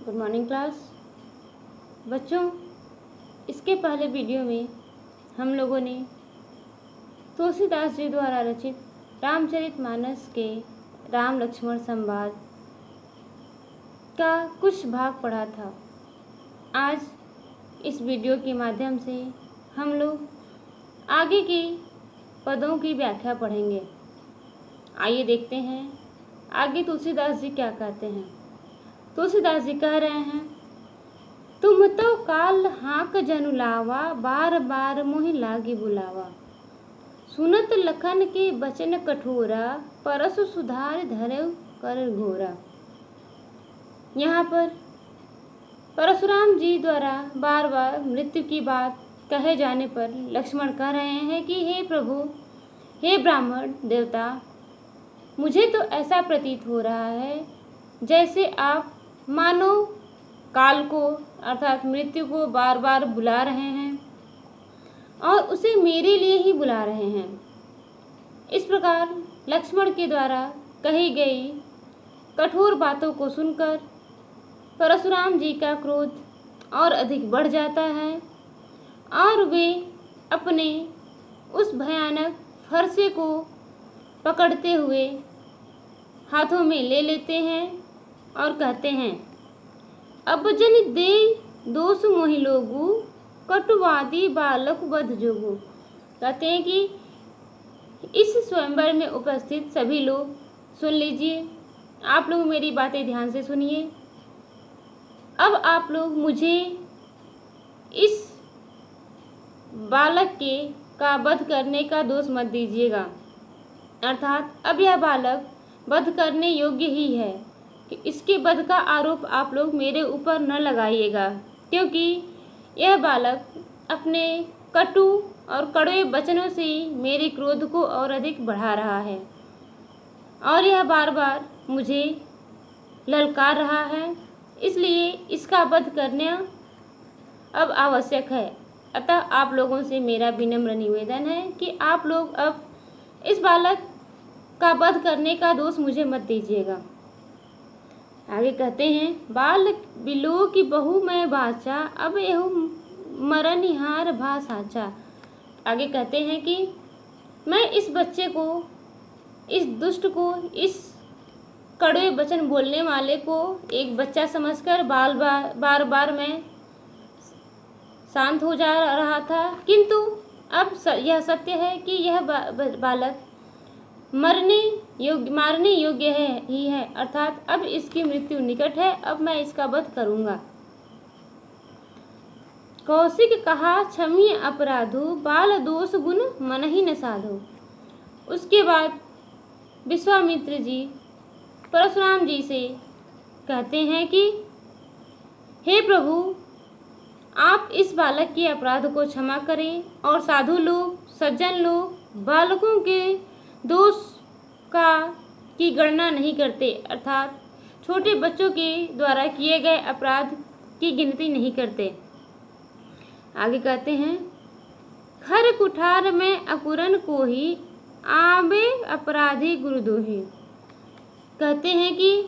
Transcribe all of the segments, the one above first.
Good morning class. बच्चों, इसके पहले वीडियो में हम लोगों ने तुलसीदास जी द्वारा रचित रामचरितमानस के राम लक्ष्मण संवाद का कुछ भाग पढ़ा था। आज इस वीडियो के माध्यम से हम लोग आगे के पदों की व्याख्या पढ़ेंगे। आइए देखते हैं आगे तुलसीदास जी क्या कहते हैं। तुलसीदास जी कह रहे हैं, तुम तो काल हाँक जनु लावा, बार बार मोहि लागी बुलावा। सुनत लखन के बचन कठोरा, परसु सुधार धरऊ कर घोरा। यहाँ पर परशुराम जी द्वारा बार बार मृत्यु की बात कहे जाने पर लक्ष्मण कह रहे हैं कि हे प्रभु, हे ब्राह्मण देवता, मुझे तो ऐसा प्रतीत हो रहा है जैसे आप मानो काल को अर्थात मृत्यु को बार बार बुला रहे हैं और उसे मेरे लिए ही बुला रहे हैं। इस प्रकार लक्ष्मण के द्वारा कही गई कठोर बातों को सुनकर परशुराम जी का क्रोध और अधिक बढ़ जाता है और वे अपने उस भयानक फरसे को पकड़ते हुए हाथों में ले लेते हैं और कहते हैं, अब जन दे दोष मोहि लोगु, कटुवादी बालक वध जोगु। कहते हैं कि इस स्वयंवर में उपस्थित सभी लोग सुन लीजिए, आप लोग मेरी बातें ध्यान से सुनिए। अब आप लोग मुझे इस बालक के का वध करने का दोष मत दीजिएगा, अर्थात अब यह बालक वध करने योग्य ही है कि इसके वध का आरोप आप लोग मेरे ऊपर न लगाइएगा, क्योंकि यह बालक अपने कटु और कड़वे वचनों से मेरे क्रोध को और अधिक बढ़ा रहा है और यह बार बार मुझे ललकार रहा है, इसलिए इसका वध करना अब आवश्यक है। अतः आप लोगों से मेरा विनम्र निवेदन है कि आप लोग अब इस बालक का वध करने का दोष मुझे मत दीजिएगा। आगे कहते हैं, बाल बिलो की बहू मैं बाचा, अब एहू मरनिहार भा साचा। आगे कहते हैं कि मैं इस बच्चे को, इस दुष्ट को, इस कड़वे वचन बोलने वाले को एक बच्चा समझकर बार बार मैं शांत हो जा रहा था, किंतु अब यह सत्य है कि यह बालक मारने योग्य ही है, अर्थात अब इसकी मृत्यु निकट है, अब मैं इसका वध करूंगा। कौशिक कहा क्षम्य अपराधो, बाल दोष गुण मन ही न साधो। उसके बाद विश्वामित्र जी परशुराम जी से कहते हैं कि हे प्रभु, आप इस बालक के अपराध को क्षमा करें और साधु लोग, सज्जन लोग बालकों के दोष की गणना नहीं करते, अर्थात छोटे बच्चों के द्वारा किए गए अपराध की गिनती नहीं करते। आगे कहते हैं, खर कुठार में अकुरन को ही, आबे अपराधी गुरुदोही। कहते हैं कि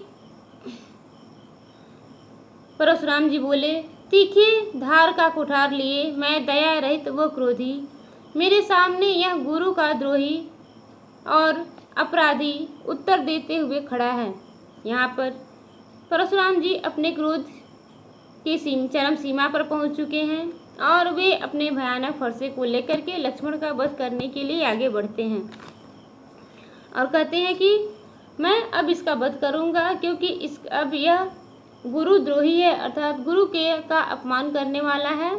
परशुराम जी बोले, तीखे धार का कुठार लिए मैं दया रहित व क्रोधी, मेरे सामने यह गुरु का द्रोही और अपराधी उत्तर देते हुए खड़ा है। यहाँ पर परशुराम जी अपने क्रोध की चरम सीमा पर पहुँच चुके हैं और वे अपने भयानक फरसे को लेकर के लक्ष्मण का वध करने के लिए आगे बढ़ते हैं और कहते हैं कि मैं अब इसका वध करूँगा, क्योंकि अब यह गुरुद्रोही है, अर्थात गुरु के का अपमान करने वाला है।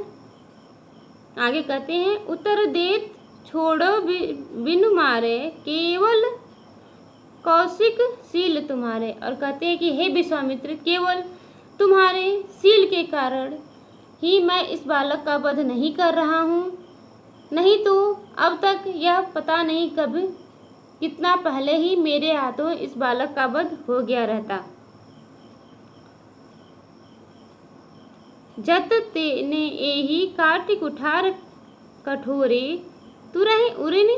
आगे कहते हैं, उत्तर देत छोड़ो बिनु मारे, केवल कौशिक सील तुम्हारे। और कहते हैं कि हे विश्वामित्र, केवल तुम्हारे सील के कारण ही मैं इस बालक का वध नहीं कर रहा हूँ, नहीं तो अब तक यह पता नहीं कब कितना पहले ही मेरे हाथों इस बालक का वध हो गया रहता। जत तेने एही काटि कुठार कठोरे, तुरहि उरिन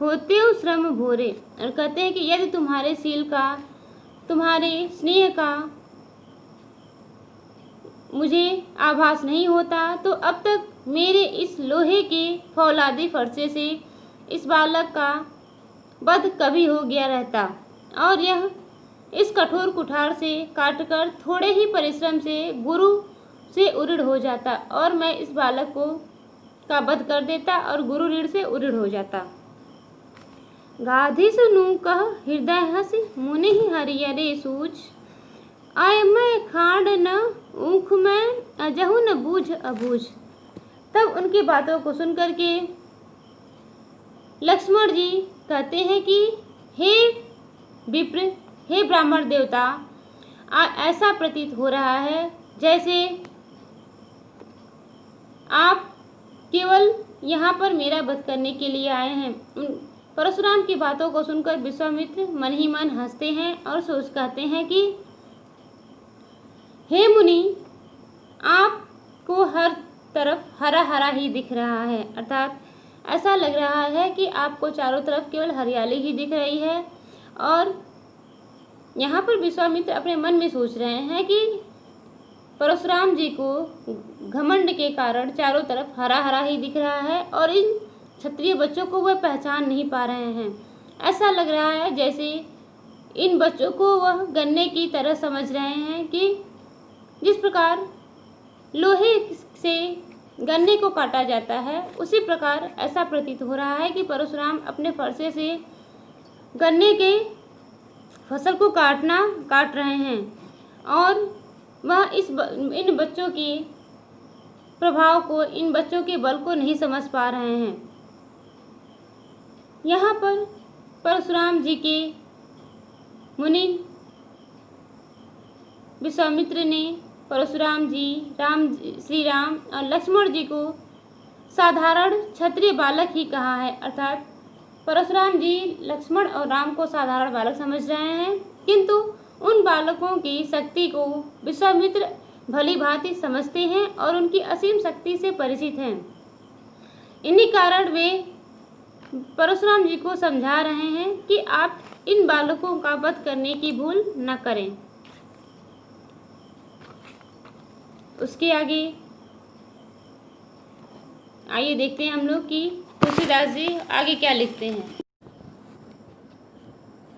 होते श्रम भोरे। और कहते हैं कि यदि तुम्हारे सील का, तुम्हारे स्नेह का मुझे आभास नहीं होता तो अब तक मेरे इस लोहे के फौलादी फरसे से इस बालक का वध कभी हो गया रहता और यह इस कठोर कुठार से काटकर थोड़े ही परिश्रम से गुरु से उऋण हो जाता और मैं इस बालक को का वध कर देता और गुरु ऋण से उऋण हो जाता। गाधी सुनु कह हृदय हसी मुनि हरियरे सूझ आय मैं खांड न ऊख में अजहु न बूझ अबूझ। तब उनकी बातों को सुन करके लक्ष्मण जी कहते हैं कि हे विप्र, हे ब्राह्मण देवता, ऐसा प्रतीत हो रहा है जैसे आप केवल यहाँ पर मेरा वध करने के लिए आए हैं। परशुराम की बातों को सुनकर विश्वामित्र मन ही मन हंसते हैं और सोच कहते हैं कि हे मुनि, आपको हर तरफ हरा हरा ही दिख रहा है, अर्थात ऐसा लग रहा है कि आपको चारों तरफ केवल हरियाली ही दिख रही है। और यहाँ पर विश्वामित्र अपने मन में सोच रहे हैं कि परशुराम जी को घमंड के कारण चारों तरफ हरा हरा ही दिख रहा है और इन क्षत्रिय बच्चों को वह पहचान नहीं पा रहे हैं। ऐसा लग रहा है जैसे इन बच्चों को वह गन्ने की तरह समझ रहे हैं कि जिस प्रकार लोहे से गन्ने को काटा जाता है उसी प्रकार ऐसा प्रतीत हो रहा है कि परशुराम अपने फरसे से गन्ने के फसल को काट रहे हैं और वह इन बच्चों के प्रभाव को, इन बच्चों के बल को नहीं समझ पा रहे हैं। यहाँ पर परशुराम जी के मुनि विश्वामित्र ने परशुराम जी, श्री राम और लक्ष्मण जी को साधारण क्षत्रिय बालक ही कहा है, अर्थात परशुराम जी लक्ष्मण और राम को साधारण बालक समझ रहे हैं, किंतु उन बालकों की शक्ति को विश्वामित्र भली भांति समझते हैं और उनकी असीम शक्ति से परिचित हैं। इन्हीं कारण वे परशुराम जी को समझा रहे हैं कि आप इन बालकों का वध करने की भूल न करें। उसके आगे आइए देखते हैं हम लोग कि तुलसीदास जी आगे क्या लिखते हैं।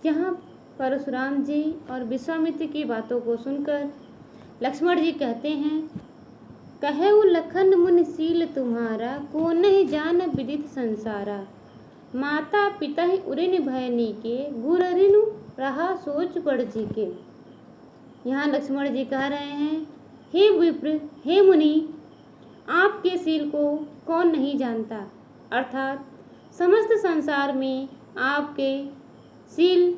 यहाँ परशुराम जी और विश्वामित्र की बातों को सुनकर लक्ष्मण जी कहते हैं, कहेउ लखन मुनि सील तुम्हारा, को नहीं जान विदित संसारा। माता पिता ही उरिन भयनी के, गुर रिनु रहा सोच पड़ जी के। यहाँ लक्ष्मण जी कह रहे हैं, हे विप्र, हे मुनि, आपके सील को कौन नहीं जानता, अर्थात समस्त संसार में आपके सील,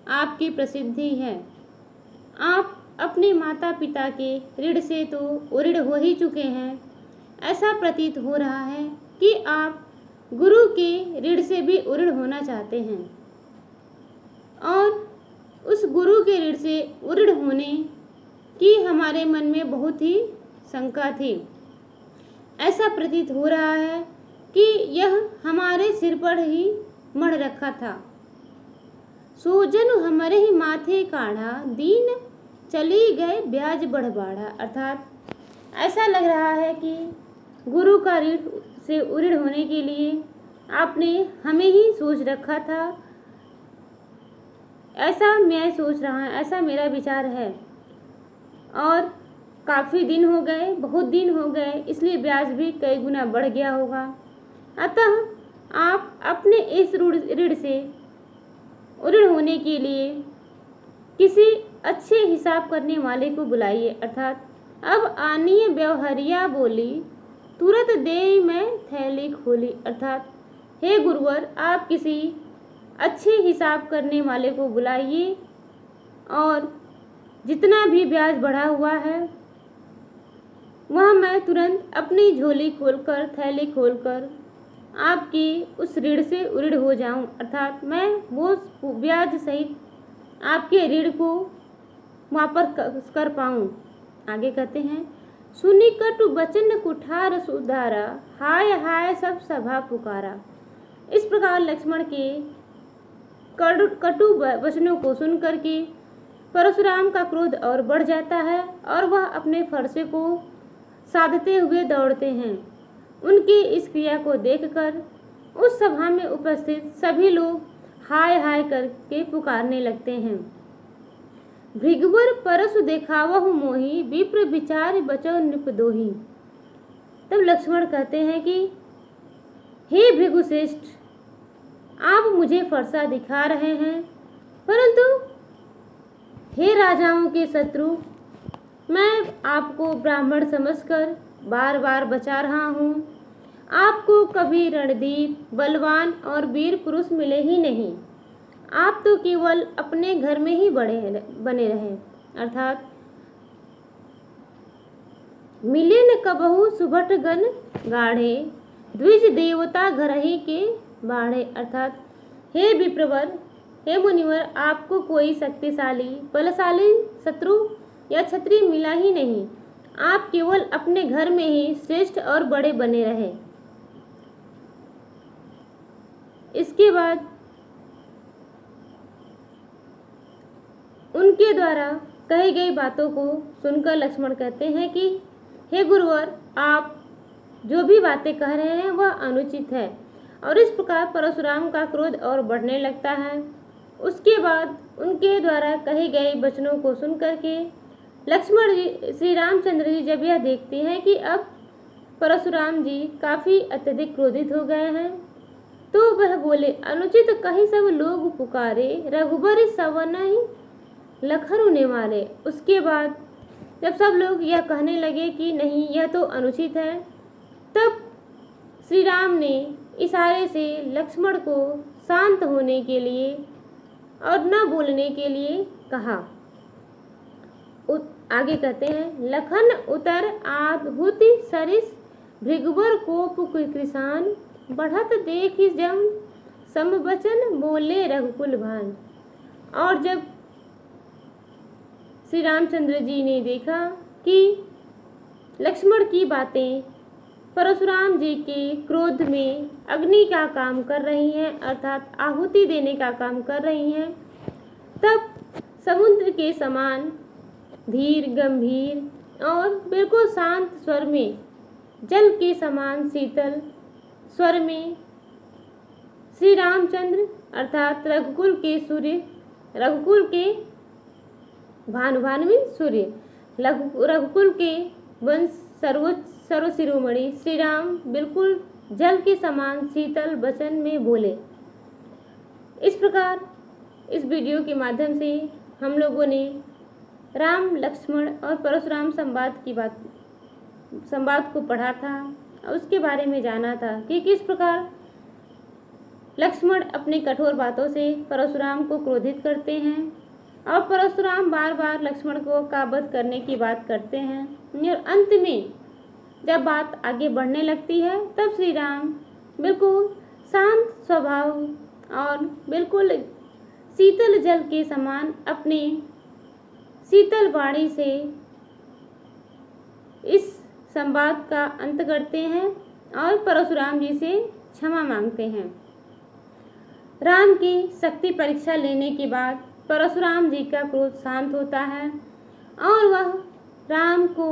आपकी प्रसिद्धि है। आप अपने माता पिता के ऋण से तो उऋण हो ही चुके हैं। ऐसा प्रतीत हो रहा है कि आप गुरु के ऋण से भी उऋण होना चाहते हैं और उस गुरु के ऋण से उऋण होने की हमारे मन में बहुत ही शंका थी। ऐसा प्रतीत हो रहा है कि यह हमारे सिर पर ही मढ़ रखा था। सोजन हमारे ही माथे काढ़ा, दीन चली गए ब्याज बढ़ बाढ़ा, अर्थात ऐसा लग रहा है कि गुरु का ऋण से उऋण होने के लिए आपने हमें ही सोच रखा था। ऐसा मैं सोच रहा हूँ, ऐसा मेरा विचार है और काफ़ी दिन हो गए, बहुत दिन हो गए, इसलिए ब्याज भी कई गुना बढ़ गया होगा। अतः आप अपने इस ऋण से उऋण होने के लिए किसी अच्छे हिसाब करने वाले को बुलाइए, अर्थात अब आनीय व्यवहारिया बोली, तुरंत दे मैं थैली खोली, अर्थात हे गुरुवर, आप किसी अच्छे हिसाब करने वाले को बुलाइए और जितना भी ब्याज बढ़ा हुआ है वह मैं तुरंत अपनी झोली खोलकर, थैली खोलकर आपकी उस ऋण से उऋण हो जाऊं, अर्थात मैं वो ब्याज सहित आपके ऋण को वापस कर पाऊं। आगे कहते हैं, सुनी कटु बचन कुठार सुधारा, हाय हाय सब सभा पुकारा। इस प्रकार लक्ष्मण के कटु वचनों को सुन करके परशुराम का क्रोध और बढ़ जाता है और वह अपने फरसे को साधते हुए दौड़ते हैं। उनकी इस क्रिया को देखकर उस सभा में उपस्थित सभी लोग हाय हाय करके पुकारने लगते हैं। भृगुवर परशु देखावहु मोहि, विप्र विचार बचौ नृपदोहि। तब लक्ष्मण कहते हैं कि हे भृगुश्रेष्ठ, आप मुझे फरसा दिखा रहे हैं, परंतु हे राजाओं के शत्रु, मैं आपको ब्राह्मण समझकर बार बार बचा रहा हूँ। आपको कभी रणधीर, बलवान और वीर पुरुष मिले ही नहीं। आप तो केवल अपने घर में ही बने रहे, अर्थात मिले न कबहु सुभट गण गाढ़े, द्विज देवता घरही के बाढ़े। अर्थात हे विप्रवर, हे मुनिवर, आपको कोई शक्तिशाली बलशाली शत्रु या क्षत्रिय मिला ही नहीं। आप केवल अपने घर में ही श्रेष्ठ और बड़े बने रहे। इसके बाद उनके द्वारा कही गई बातों को सुनकर लक्ष्मण कहते हैं कि हे गुरुवर, आप जो भी बातें कह रहे हैं वह अनुचित है। और इस प्रकार परशुराम का क्रोध और बढ़ने लगता है। उसके बाद उनके द्वारा कहे गए वचनों को सुनकर के लक्ष्मण जी, श्री रामचंद्र जी जब यह देखते हैं कि अब परशुराम जी काफ़ी अत्यधिक क्रोधित हो गए हैं, तो वह बोले, अनुचित कही सब लोग पुकारे, रघुबर सवन ही लखन ने मारे। उसके बाद जब सब लोग यह कहने लगे कि नहीं, यह तो अनुचित है, तब श्री राम ने इशारे से लक्ष्मण को शांत होने के लिए और न बोलने के लिए कहा। आगे कहते हैं, लखन उतर आधुति सरिस, भृगुवर कोप कृसान, बढ़त देख जम समवचन, बोले रघुकुल भान। और जब श्री रामचंद्र जी ने देखा कि लक्ष्मण की बातें परशुराम जी के क्रोध में अग्नि का काम कर रही हैं, अर्थात आहुति देने का काम कर रही हैं, तब समुद्र के समान धीर गंभीर और बिल्कुल शांत स्वर में, जल के समान शीतल स्वर में श्री रामचंद्र अर्थात रघुकुल के सूर्य, रघुकुल के भानुभानु सूर्य, रघुकुल के वंश सर्वोच्च सर्वशिरोमणि श्री राम बिल्कुल जल के समान शीतल वचन में बोले। इस प्रकार इस वीडियो के माध्यम से हम लोगों ने राम, लक्ष्मण और परशुराम संवाद को पढ़ा था और उसके बारे में जाना था कि किस प्रकार लक्ष्मण अपने कठोर बातों से परशुराम को क्रोधित करते हैं और परशुराम बार बार लक्ष्मण को काबद करने की बात करते हैं। और अंत में जब बात आगे बढ़ने लगती है, तब श्री राम बिल्कुल शांत स्वभाव और बिल्कुल शीतल जल के समान अपने शीतल वाणी से इस संवाद का अंत करते हैं और परशुराम जी से क्षमा मांगते हैं। राम की शक्ति परीक्षा लेने के बाद परशुराम जी का क्रोध शांत होता है और वह राम को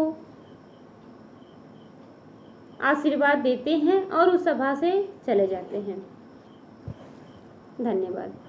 आशीर्वाद देते हैं और उस सभा से चले जाते हैं। धन्यवाद।